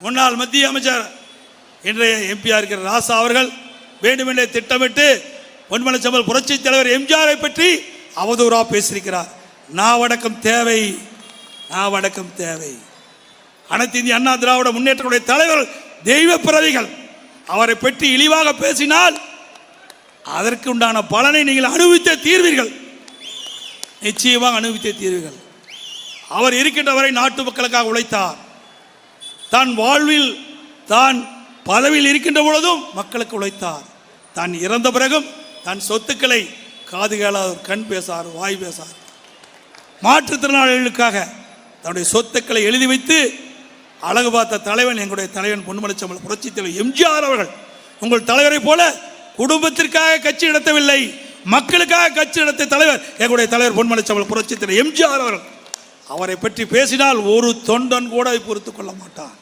முன்னாள் மத்திய அமைச்சர் இன்றைய எம்பியா இருக்கிற ராசா அவர்கள் வேண்டுமென்றே திட்டமிட்டு பொன்மனச்செம்மல் புரட்சி தலைவர் எம்ஜிஆரை பற்றி அவதூறாக பேசியிருக்கிறார். நாவடக்கம் தேவை, நாவடக்கம் தேவை. அனைத்து இந்திய அண்ணா திராவிட முன்னேற்றக்கூடிய தலைவர் தெய்வ பிறவிகள். அவரை பற்றி இழிவாக பேசினால் அதற்கு உண்டான பலனை நீங்கள் அனுபவித்த தீர்வீர்கள், நிச்சயமாக அனுபவித்த தீர்வீர்கள். அவர் இருக்கின்ற வரை நாட்டு மக்களுக்காக உழைத்தார். தான் வாழ்வில் தான் பதவியில் இருக்கின்ற பொழுதும் மக்களுக்கு உழைத்தார். தான் இறந்த பிறகும் தன் சொத்துக்களை காது கேளாத கண் பேசார், வாய் பேசார். மாற்றுத்திறனாளிகளுக்காக தன்னுடைய சொத்துக்களை எழுதி வைத்து அழகு பார்த்த தலைவன் எங்களுடைய தலைவன் பொன்மனச்செம்மல் புரட்சி தலைவர் எம்ஜிஆர் அவர்கள். உங்கள் தலைவரை போல குடும்பத்திற்காக கட்சி நடத்தவில்லை, மக்களுக்காக கட்சி நடத்திய தலைவர் எங்களுடைய தலைவர் பொன்மனச்செம்மல் புரட்சி தலைவர் எம்ஜிஆர் அவர்கள். அவரை பற்றி பேசினால் ஒரு தொண்டன் கூட பொறுத்துக் கொள்ள மாட்டான்.